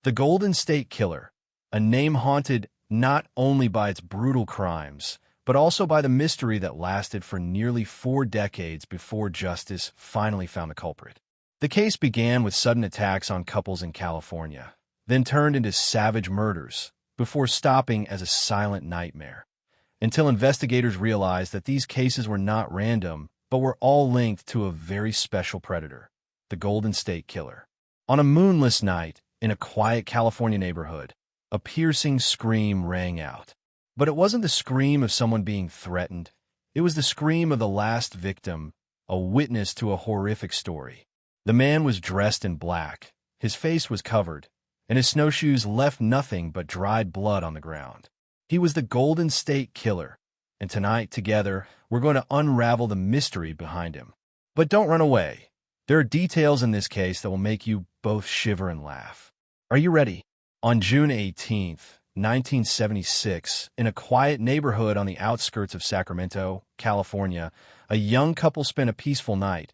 The Golden State Killer, a name haunted not only by its brutal crimes, but also by the mystery that lasted for nearly 4 decades before justice finally found the culprit. The case began with sudden attacks on couples in California, then turned into savage murders, before stopping as a silent nightmare, until investigators realized that these cases were not random, but were all linked to a very special predator, the Golden State Killer. On a moonless night, in a quiet California neighborhood, a piercing scream rang out. But it wasn't the scream of someone being threatened. It was the scream of the last victim, a witness to a horrific story. The man was dressed in black, his face was covered, and his snowshoes left nothing but dried blood on the ground. He was the Golden State Killer, and tonight, together, we're going to unravel the mystery behind him. But don't run away. There are details in this case that will make you both shiver and laugh. Are you ready? On June 18th, 1976, in a quiet neighborhood on the outskirts of Sacramento, California, a young couple spent a peaceful night,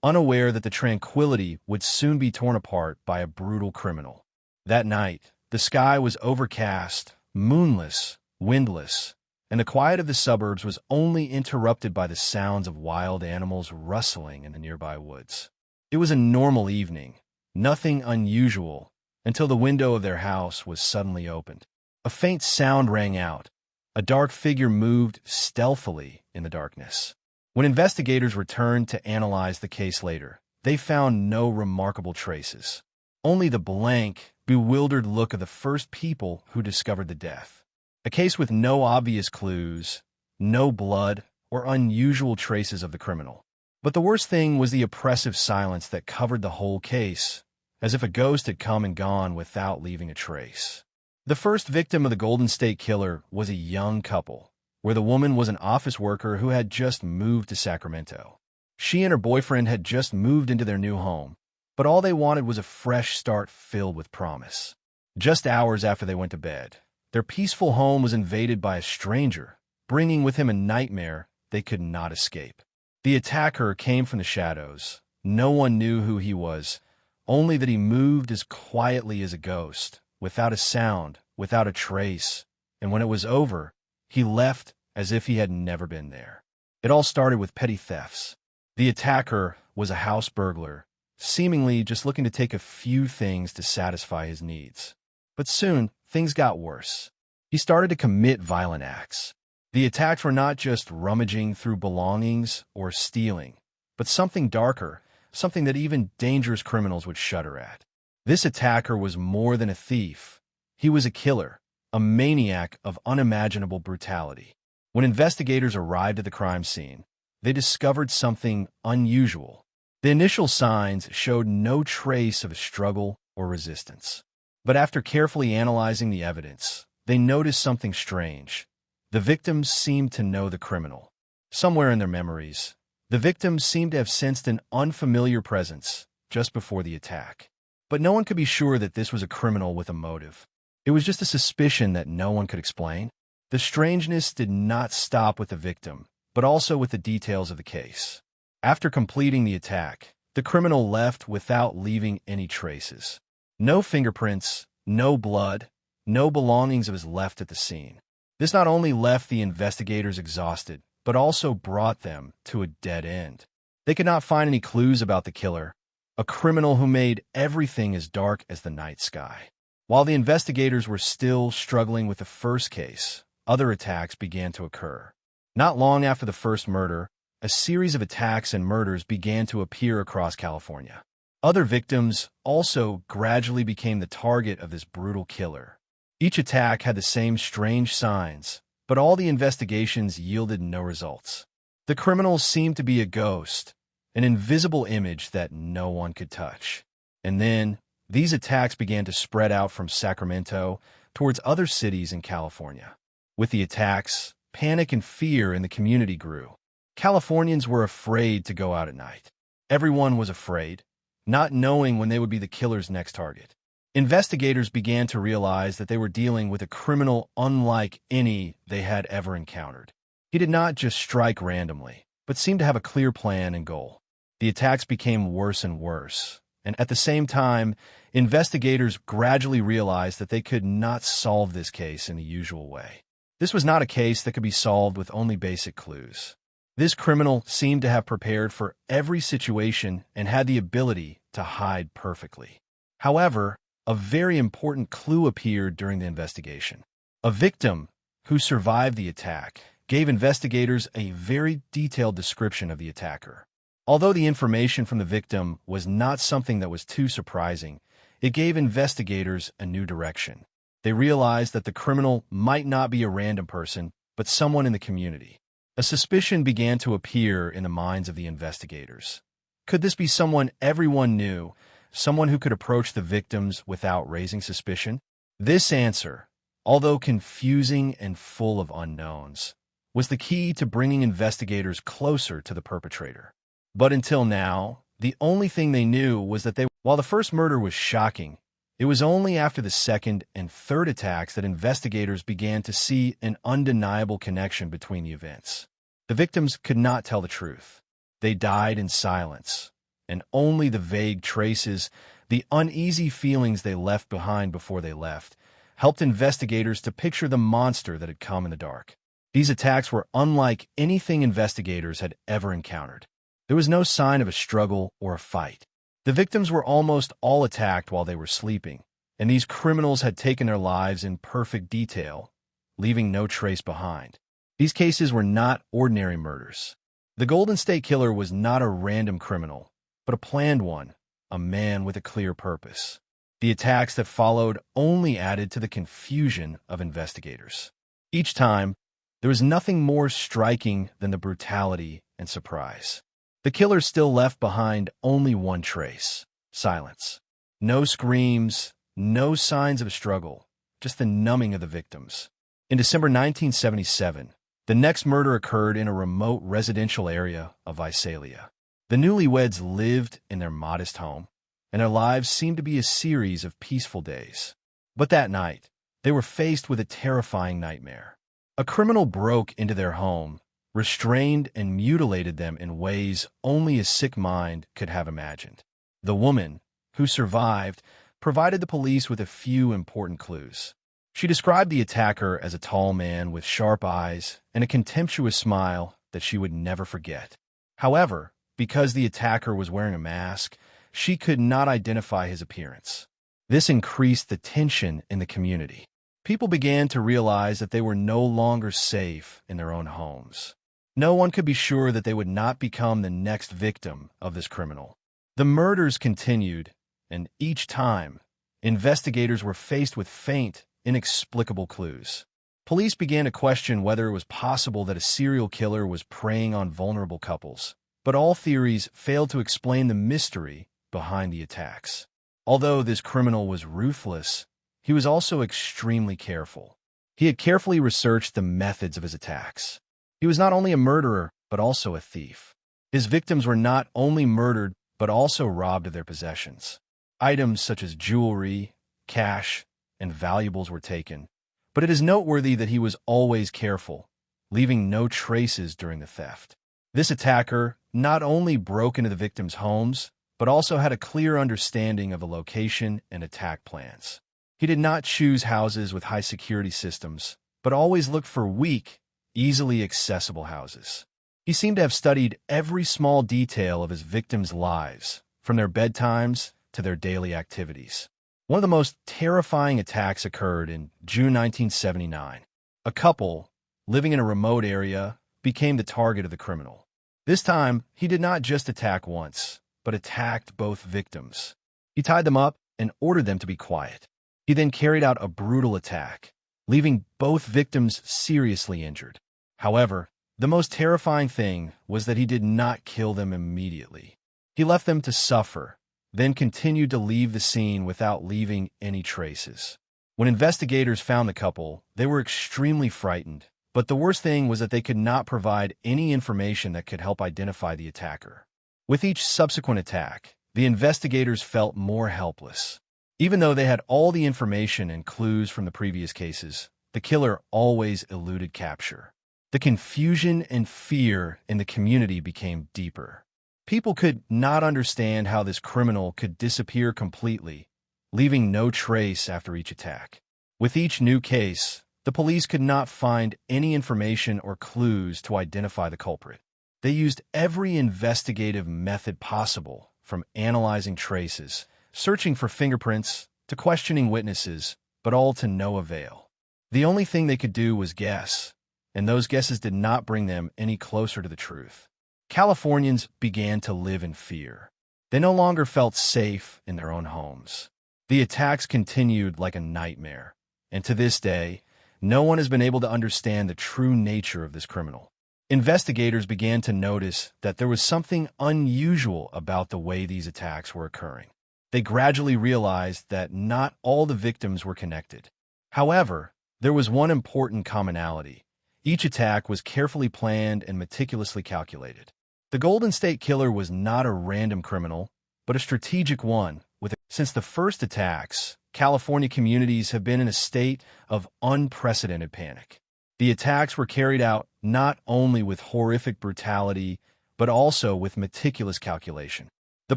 unaware that the tranquility would soon be torn apart by a brutal criminal. That night, the sky was overcast, moonless, windless, and the quiet of the suburbs was only interrupted by the sounds of wild animals rustling in the nearby woods. It was a normal evening, nothing unusual, until the window of their house was suddenly opened. A faint sound rang out. A dark figure moved stealthily in the darkness. When investigators returned to analyze the case later, they found no remarkable traces. Only the blank, bewildered look of the first people who discovered the death. A case with no obvious clues, no blood, or unusual traces of the criminal. But the worst thing was the oppressive silence that covered the whole case, as if a ghost had come and gone without leaving a trace. The first victim of the Golden State Killer was a young couple, where the woman was an office worker who had just moved to Sacramento. She and her boyfriend had just moved into their new home, but all they wanted was a fresh start filled with promise. Just hours after they went to bed, their peaceful home was invaded by a stranger, bringing with him a nightmare they could not escape. The attacker came from the shadows. No one knew who he was, only that he moved as quietly as a ghost, without a sound, without a trace, and when it was over, he left as if he had never been there. It all started with petty thefts. The attacker was a house burglar, seemingly just looking to take a few things to satisfy his needs. But soon, things got worse. He started to commit violent acts. The attacks were not just rummaging through belongings or stealing, but something darker, something that even dangerous criminals would shudder at. This attacker was more than a thief. He was a killer, a maniac of unimaginable brutality. When investigators arrived at the crime scene, they discovered something unusual. The initial signs showed no trace of a struggle or resistance. But after carefully analyzing the evidence, they noticed something strange. The victims seemed to know the criminal. Somewhere in their memories, the victims seemed to have sensed an unfamiliar presence just before the attack. But no one could be sure that this was a criminal with a motive. It was just a suspicion that no one could explain. The strangeness did not stop with the victim, but also with the details of the case. After completing the attack, the criminal left without leaving any traces. No fingerprints, no blood, no belongings of his left at the scene. This not only left the investigators exhausted, but also brought them to a dead end. They could not find any clues about the killer, a criminal who made everything as dark as the night sky. While the investigators were still struggling with the first case, other attacks began to occur. Not long after the first murder, a series of attacks and murders began to appear across California. Other victims also gradually became the target of this brutal killer. Each attack had the same strange signs, but all the investigations yielded no results. The criminal seemed to be a ghost, an invisible image that no one could touch. And then, these attacks began to spread out from Sacramento towards other cities in California. With the attacks, panic and fear in the community grew. Californians were afraid to go out at night. Everyone was afraid, not knowing when they would be the killer's next target. Investigators began to realize that they were dealing with a criminal unlike any they had ever encountered. He did not just strike randomly, but seemed to have a clear plan and goal. The attacks became worse and worse. And at the same time, investigators gradually realized that they could not solve this case in the usual way. This was not a case that could be solved with only basic clues. This criminal seemed to have prepared for every situation and had the ability to hide perfectly. However, a very important clue appeared during the investigation. A victim who survived the attack gave investigators a very detailed description of the attacker. Although the information from the victim was not something that was too surprising, it gave investigators a new direction. They realized that the criminal might not be a random person, but someone in the community. A suspicion began to appear in the minds of the investigators. Could this be someone everyone knew, someone who could approach the victims without raising suspicion? This answer, although confusing and full of unknowns, was the key to bringing investigators closer to the perpetrator. But until now, the only thing they knew was that while the first murder was shocking, it was only after the second and third attacks that investigators began to see an undeniable connection between the events. The victims could not tell the truth. They died in silence, and only the vague traces, the uneasy feelings they left behind before they left, helped investigators to picture the monster that had come in the dark. These attacks were unlike anything investigators had ever encountered. There was no sign of a struggle or a fight. The victims were almost all attacked while they were sleeping, and these criminals had taken their lives in perfect detail, leaving no trace behind. These cases were not ordinary murders. The Golden State Killer was not a random criminal, but a planned one, a man with a clear purpose. The attacks that followed only added to the confusion of investigators. Each time, there was nothing more striking than the brutality and surprise. The killer still left behind only one trace: silence. No screams, no signs of a struggle, just the numbing of the victims. In December 1977, the next murder occurred in a remote residential area of Visalia. The newlyweds lived in their modest home, and their lives seemed to be a series of peaceful days. But that night, they were faced with a terrifying nightmare. A criminal broke into their home, restrained and mutilated them in ways only a sick mind could have imagined. The woman, who survived, provided the police with a few important clues. She described the attacker as a tall man with sharp eyes and a contemptuous smile that she would never forget. However, because the attacker was wearing a mask, she could not identify his appearance. This increased the tension in the community. People began to realize that they were no longer safe in their own homes. No one could be sure that they would not become the next victim of this criminal. The murders continued, and each time, investigators were faced with faint, inexplicable clues. Police began to question whether it was possible that a serial killer was preying on vulnerable couples, but all theories failed to explain the mystery behind the attacks. Although this criminal was ruthless, he was also extremely careful. He had carefully researched the methods of his attacks. He was not only a murderer, but also a thief. His victims were not only murdered, but also robbed of their possessions. Items such as jewelry, cash, and valuables were taken, but it is noteworthy that he was always careful, leaving no traces during the theft. This attacker not only broke into the victims' homes, but also had a clear understanding of the location and attack plans. He did not choose houses with high security systems, but always looked for weak, easily accessible houses. He seemed to have studied every small detail of his victims' lives, from their bedtimes to their daily activities. One of the most terrifying attacks occurred in June 1979. A couple, living in a remote area, became the target of the criminal. This time, he did not just attack once, but attacked both victims. He tied them up and ordered them to be quiet. He then carried out a brutal attack, leaving both victims seriously injured. However, the most terrifying thing was that he did not kill them immediately. He left them to suffer, then continued to leave the scene without leaving any traces. When investigators found the couple, they were extremely frightened, but the worst thing was that they could not provide any information that could help identify the attacker. With each subsequent attack, the investigators felt more helpless. Even though they had all the information and clues from the previous cases, the killer always eluded capture. The confusion and fear in the community became deeper. People could not understand how this criminal could disappear completely, leaving no trace after each attack. With each new case, the police could not find any information or clues to identify the culprit. They used every investigative method possible, from analyzing traces, searching for fingerprints, to questioning witnesses, but all to no avail. The only thing they could do was guess, and those guesses did not bring them any closer to the truth. Californians began to live in fear. They no longer felt safe in their own homes. The attacks continued like a nightmare, and to this day, no one has been able to understand the true nature of this criminal. Investigators began to notice that there was something unusual about the way these attacks were occurring. They gradually realized that not all the victims were connected. However, there was one important commonality. Each attack was carefully planned and meticulously calculated. The Golden State Killer was not a random criminal, but a strategic one. Since the first attacks, California communities have been in a state of unprecedented panic. The attacks were carried out not only with horrific brutality, but also with meticulous calculation. The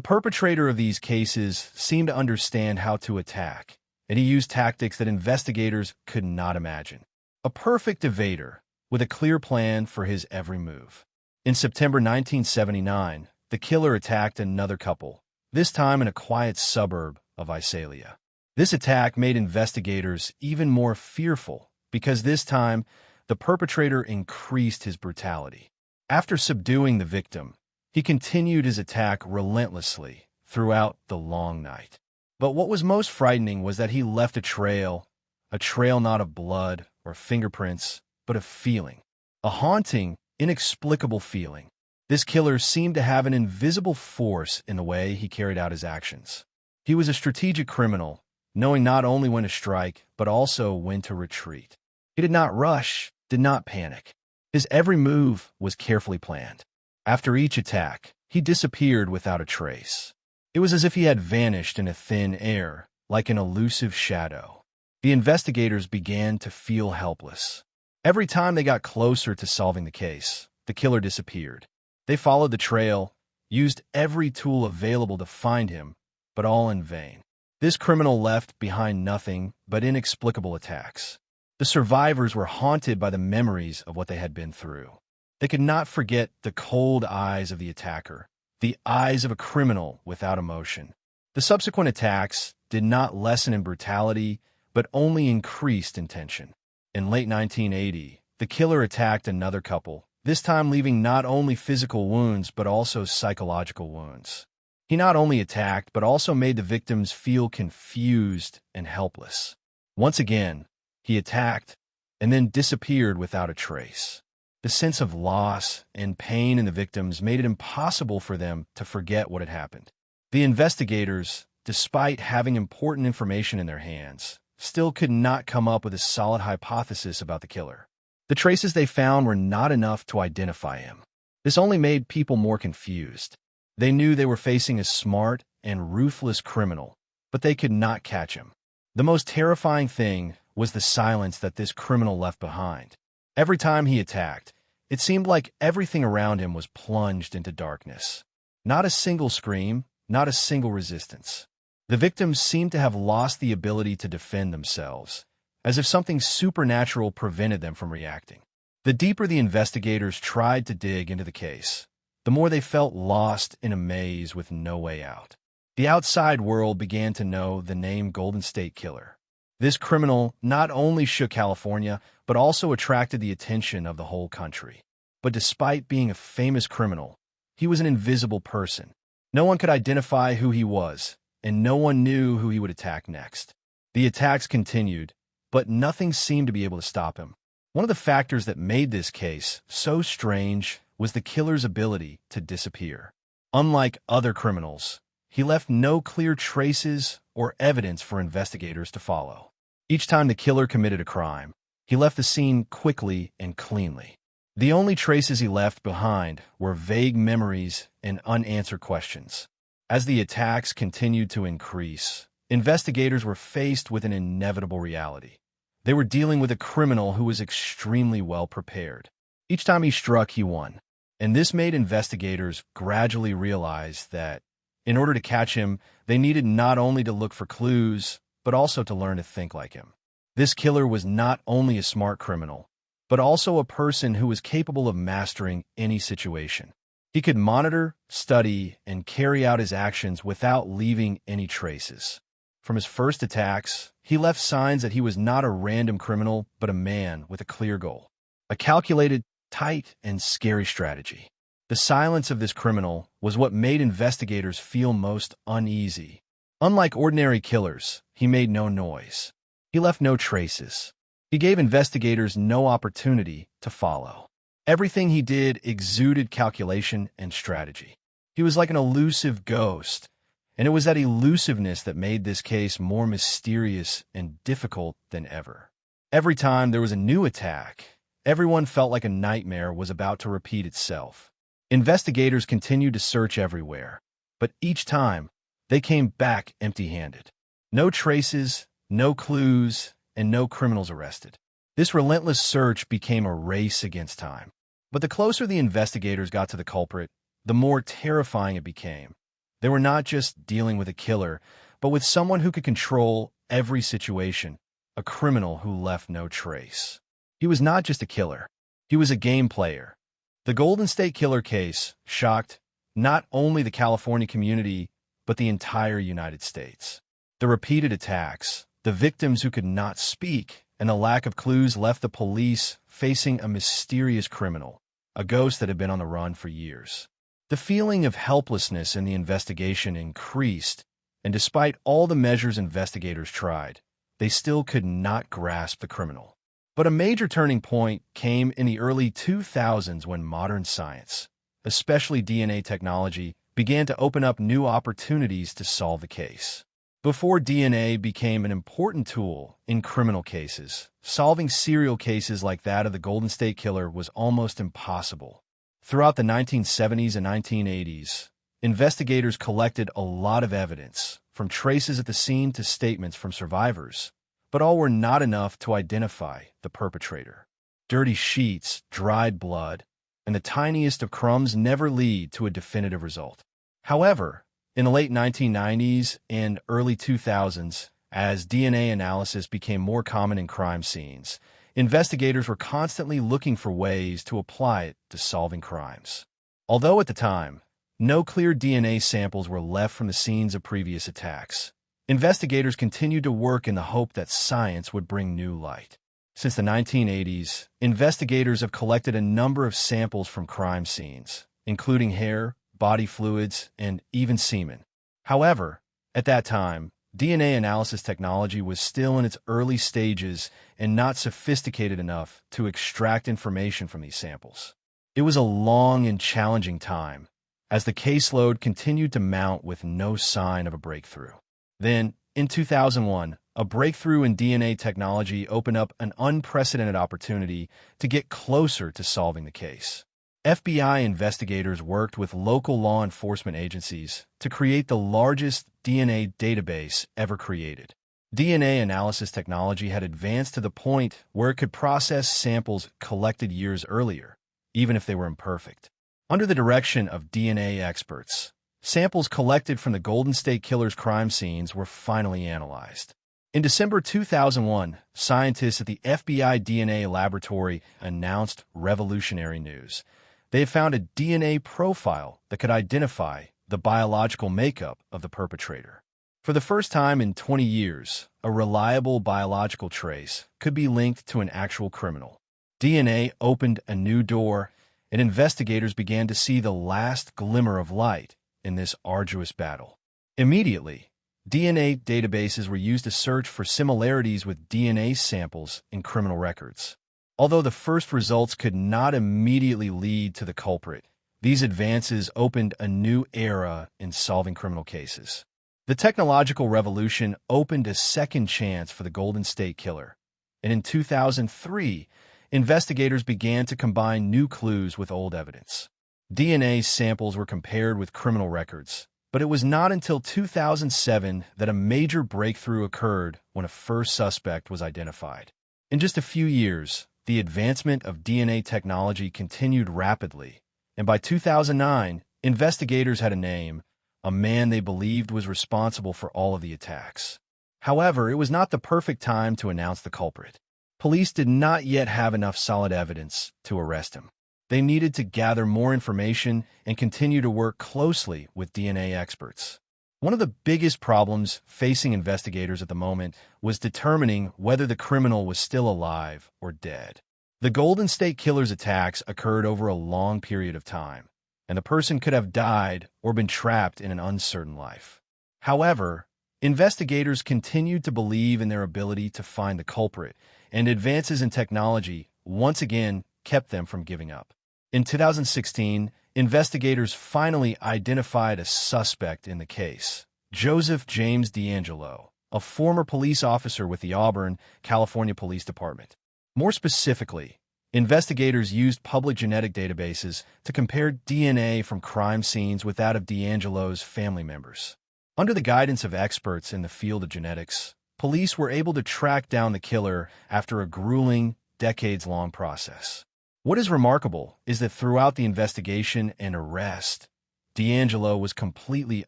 perpetrator of these cases seemed to understand how to attack, and he used tactics that investigators could not imagine. A perfect evader, with a clear plan for his every move. In September 1979, the killer attacked another couple, this time in a quiet suburb of Visalia. This attack made investigators even more fearful because this time, the perpetrator increased his brutality. After subduing the victim, he continued his attack relentlessly throughout the long night. But what was most frightening was that he left a trail not of blood or fingerprints, but of feeling. A haunting, inexplicable feeling. This killer seemed to have an invisible force in the way he carried out his actions. He was a strategic criminal, knowing not only when to strike, but also when to retreat. He did not rush, did not panic. His every move was carefully planned. After each attack, he disappeared without a trace. It was as if he had vanished in a thin air, like an elusive shadow. The investigators began to feel helpless. Every time they got closer to solving the case, the killer disappeared. They followed the trail, used every tool available to find him, but all in vain. This criminal left behind nothing but inexplicable attacks. The survivors were haunted by the memories of what they had been through. They could not forget the cold eyes of the attacker, the eyes of a criminal without emotion. The subsequent attacks did not lessen in brutality, but only increased in tension. In late 1980, the killer attacked another couple, this time leaving not only physical wounds but also psychological wounds. He not only attacked but also made the victims feel confused and helpless. Once again, he attacked and then disappeared without a trace. The sense of loss and pain in the victims made it impossible for them to forget what had happened. The investigators, despite having important information in their hands, still could not come up with a solid hypothesis about the killer. The traces they found were not enough to identify him. This only made people more confused. They knew they were facing a smart and ruthless criminal, but they could not catch him. The most terrifying thing was the silence that this criminal left behind. Every time he attacked, it seemed like everything around him was plunged into darkness. Not a single scream, not a single resistance. The victims seemed to have lost the ability to defend themselves, as if something supernatural prevented them from reacting. The deeper the investigators tried to dig into the case, the more they felt lost in a maze with no way out. The outside world began to know the name Golden State Killer. This criminal not only shook California, but also attracted the attention of the whole country. But despite being a famous criminal, he was an invisible person. No one could identify who he was, and no one knew who he would attack next. The attacks continued, but nothing seemed to be able to stop him. One of the factors that made this case so strange was the killer's ability to disappear. Unlike other criminals, he left no clear traces or evidence for investigators to follow. Each time the killer committed a crime, he left the scene quickly and cleanly. The only traces he left behind were vague memories and unanswered questions. As the attacks continued to increase, investigators were faced with an inevitable reality. They were dealing with a criminal who was extremely well prepared. Each time he struck, he won. And this made investigators gradually realize that in order to catch him, they needed not only to look for clues, but also to learn to think like him. This killer was not only a smart criminal, but also a person who was capable of mastering any situation. He could monitor, study, and carry out his actions without leaving any traces. From his first attacks, he left signs that he was not a random criminal, but a man with a clear goal. A calculated, tight, and scary strategy. The silence of this criminal was what made investigators feel most uneasy. Unlike ordinary killers, he made no noise. He left no traces. He gave investigators no opportunity to follow. Everything he did exuded calculation and strategy. He was like an elusive ghost, and it was that elusiveness that made this case more mysterious and difficult than ever. Every time there was a new attack, everyone felt like a nightmare was about to repeat itself. Investigators continued to search everywhere, but each time, they came back empty-handed. No traces, no clues, and no criminals arrested. This relentless search became a race against time. But the closer the investigators got to the culprit, the more terrifying it became. They were not just dealing with a killer, but with someone who could control every situation, a criminal who left no trace. He was not just a killer. He was a game player. The Golden State Killer case shocked not only the California community, but the entire United States. The repeated attacks, the victims who could not speak, and the lack of clues left the police facing a mysterious criminal, a ghost that had been on the run for years. The feeling of helplessness in the investigation increased, and despite all the measures investigators tried, they still could not grasp the criminal. But a major turning point came in the early 2000s when modern science, especially DNA technology, began to open up new opportunities to solve the case. Before DNA became an important tool in criminal cases, solving serial cases like that of the Golden State Killer was almost impossible. Throughout the 1970s and 1980s, investigators collected a lot of evidence, from traces at the scene to statements from survivors, but all were not enough to identify the perpetrator. Dirty sheets, dried blood, and the tiniest of crumbs never lead to a definitive result. However, in the late 1990s and early 2000s, as DNA analysis became more common in crime scenes, investigators were constantly looking for ways to apply it to solving crimes. Although at the time, no clear DNA samples were left from the scenes of previous attacks, investigators continued to work in the hope that science would bring new light. Since the 1980s, investigators have collected a number of samples from crime scenes, including hair, body fluids, and even semen. However, at that time, DNA analysis technology was still in its early stages and not sophisticated enough to extract information from these samples. It was a long and challenging time, as the caseload continued to mount with no sign of a breakthrough. Then, in 2001, a breakthrough in DNA technology opened up an unprecedented opportunity to get closer to solving the case. FBI investigators worked with local law enforcement agencies to create the largest DNA database ever created. DNA analysis technology had advanced to the point where it could process samples collected years earlier, even if they were imperfect. Under the direction of DNA experts, samples collected from the Golden State Killer's crime scenes were finally analyzed. In December 2001, scientists at the FBI DNA laboratory announced revolutionary news. They had found a DNA profile that could identify the biological makeup of the perpetrator. For the first time in 20 years, a reliable biological trace could be linked to an actual criminal. DNA opened a new door, and investigators began to see the last glimmer of light in this arduous battle. Immediately, DNA databases were used to search for similarities with DNA samples in criminal records. Although the first results could not immediately lead to the culprit, these advances opened a new era in solving criminal cases. The technological revolution opened a second chance for the Golden State Killer, and in 2003, investigators began to combine new clues with old evidence. DNA samples were compared with criminal records, but it was not until 2007 that a major breakthrough occurred when a first suspect was identified. In just a few years, the advancement of DNA technology continued rapidly, and by 2009, investigators had a name, a man they believed was responsible for all of the attacks. However, it was not the perfect time to announce the culprit. Police did not yet have enough solid evidence to arrest him. They needed to gather more information and continue to work closely with DNA experts. One of the biggest problems facing investigators at the moment was determining whether the criminal was still alive or dead. The Golden State Killer's attacks occurred over a long period of time, and the person could have died or been trapped in an uncertain life. However, investigators continued to believe in their ability to find the culprit, and advances in technology once again kept them from giving up. In 2016, investigators finally identified a suspect in the case, Joseph James DeAngelo, a former police officer with the Auburn, California Police Department. More specifically, investigators used public genetic databases to compare DNA from crime scenes with that of DeAngelo's family members. Under the guidance of experts in the field of genetics, police were able to track down the killer after a grueling, decades-long process. What is remarkable is that throughout the investigation and arrest, DeAngelo was completely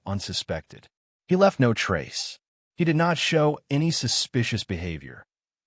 unsuspected. He left no trace. He did not show any suspicious behavior.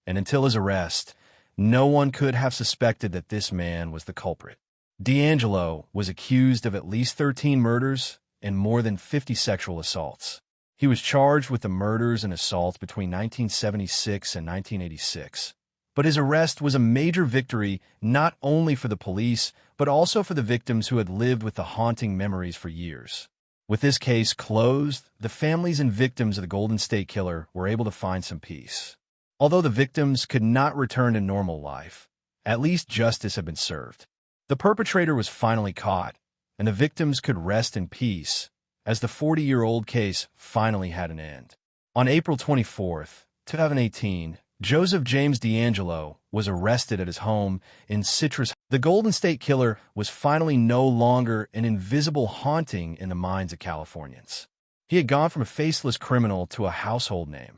And until his arrest, no one could have suspected that this man was the culprit. DeAngelo was accused of at least 13 murders and more than 50 sexual assaults. He was charged with the murders and assaults between 1976 and 1986. But his arrest was a major victory not only for the police, but also for the victims who had lived with the haunting memories for years. With this case closed, the families and victims of the Golden State Killer were able to find some peace. Although the victims could not return to normal life, at least justice had been served. The perpetrator was finally caught, and the victims could rest in peace as the 40-year-old case finally had an end. On April 24, 2018, Joseph James DeAngelo was arrested at his home in Citrus. The Golden State Killer was finally no longer an invisible haunting in the minds of Californians. He had gone from a faceless criminal to a household name,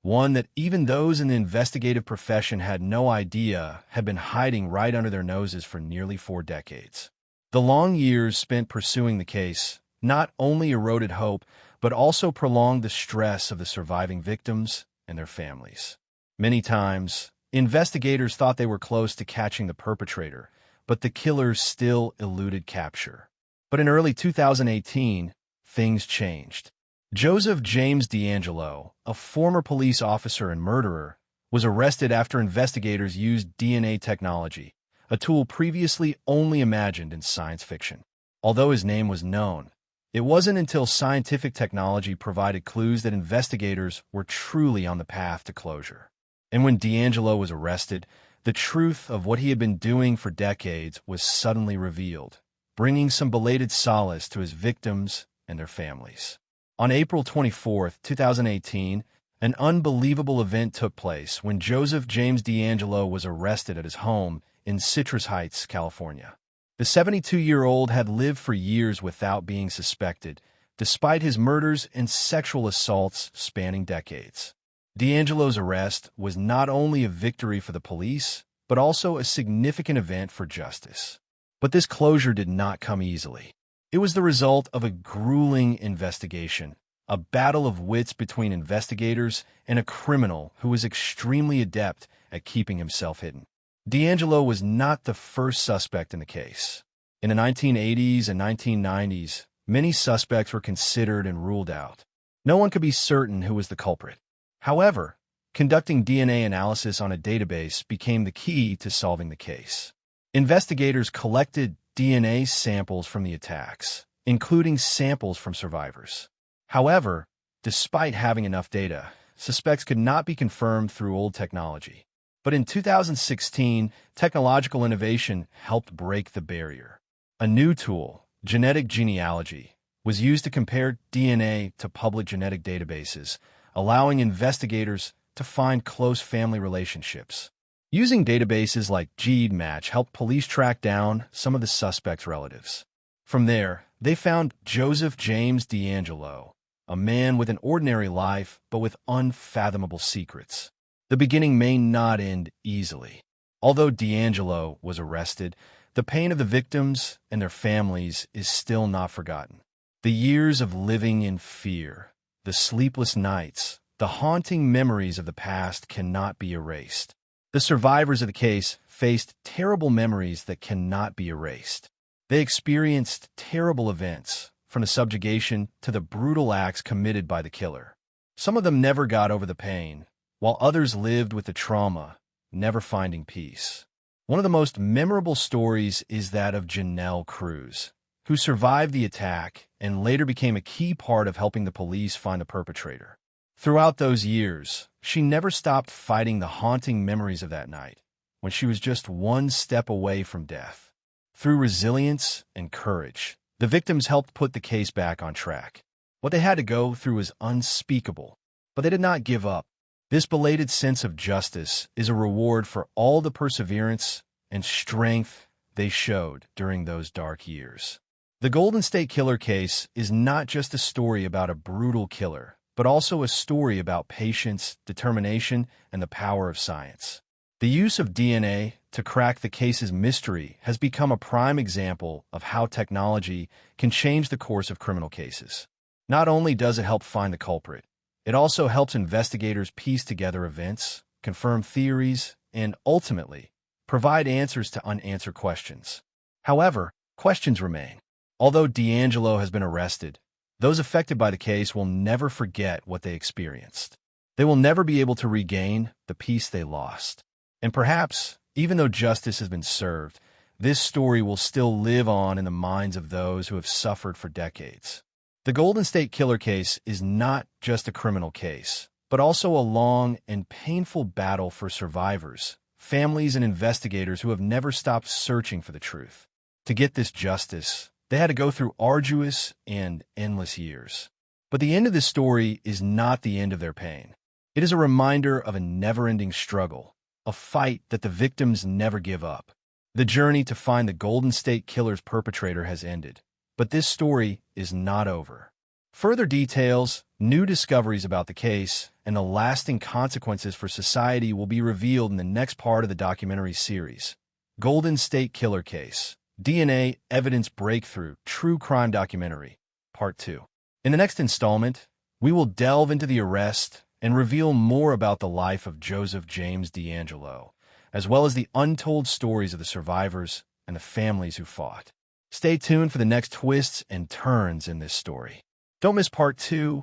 one that even those in the investigative profession had no idea had been hiding right under their noses for nearly 4 decades. The long years spent pursuing the case not only eroded hope, but also prolonged the stress of the surviving victims and their families. Many times, investigators thought they were close to catching the perpetrator, but the killer still eluded capture. But in early 2018, things changed. Joseph James DeAngelo, a former police officer and murderer, was arrested after investigators used DNA technology, a tool previously only imagined in science fiction. Although his name was known, it wasn't until scientific technology provided clues that investigators were truly on the path to closure. And when DeAngelo was arrested, the truth of what he had been doing for decades was suddenly revealed, bringing some belated solace to his victims and their families. On April 24, 2018, an unbelievable event took place when Joseph James DeAngelo was arrested at his home in Citrus Heights, California. The 72-year-old had lived for years without being suspected, despite his murders and sexual assaults spanning decades. DeAngelo's arrest was not only a victory for the police, but also a significant event for justice. But this closure did not come easily. It was the result of a grueling investigation, a battle of wits between investigators and a criminal who was extremely adept at keeping himself hidden. DeAngelo was not the first suspect in the case. In the 1980s and 1990s, many suspects were considered and ruled out. No one could be certain who was the culprit. However, conducting DNA analysis on a database became the key to solving the case. Investigators collected DNA samples from the attacks, including samples from survivors. However, despite having enough data, suspects could not be confirmed through old technology. But in 2016, technological innovation helped break the barrier. A new tool, genetic genealogy, was used to compare DNA to public genetic databases, allowing investigators to find close family relationships. Using databases like GEDmatch helped police track down some of the suspect's relatives. From there, they found Joseph James DeAngelo, a man with an ordinary life but with unfathomable secrets. The beginning may not end easily. Although DeAngelo was arrested, The pain of the victims and their families is still not forgotten. The years of living in fear, the sleepless nights, the haunting memories of the past cannot be erased. The survivors of the case faced terrible memories that cannot be erased. They experienced terrible events, from the subjugation to the brutal acts committed by the killer. Some of them never got over the pain, while others lived with the trauma, never finding peace. One of the most memorable stories is that of Janelle Cruz, who survived the attack and later became a key part of helping the police find the perpetrator. Throughout those years, she never stopped fighting the haunting memories of that night, when she was just one step away from death. Through resilience and courage, the victims helped put the case back on track. What they had to go through was unspeakable, but they did not give up. This belated sense of justice is a reward for all the perseverance and strength they showed during those dark years. The Golden State Killer case is not just a story about a brutal killer, but also a story about patience, determination, and the power of science. The use of DNA to crack the case's mystery has become a prime example of how technology can change the course of criminal cases. Not only does it help find the culprit, it also helps investigators piece together events, confirm theories, and ultimately provide answers to unanswered questions. However, questions remain. Although D'Angelo has been arrested, those affected by the case will never forget what they experienced. They will never be able to regain the peace they lost. And perhaps, even though justice has been served, this story will still live on in the minds of those who have suffered for decades. The Golden State Killer case is not just a criminal case, but also a long and painful battle for survivors, families, and investigators who have never stopped searching for the truth. To get this justice, they had to go through arduous and endless years. But the end of this story is not the end of their pain. It is a reminder of a never-ending struggle, a fight that the victims never give up. The journey to find the Golden State Killer's perpetrator has ended, but this story is not over. Further details, new discoveries about the case, and the lasting consequences for society will be revealed in the next part of the documentary series, Golden State Killer Case, DNA Evidence Breakthrough True Crime Documentary, Part 2. In the next installment, we will delve into the arrest and reveal more about the life of Joseph James D'Angelo, as well as the untold stories of the survivors and the families who fought. Stay tuned for the next twists and turns in this story. Don't miss Part 2,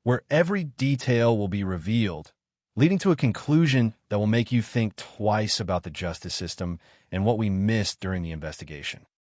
where every detail will be revealed, leading to a conclusion that will make you think twice about the justice system and what we missed during the investigation.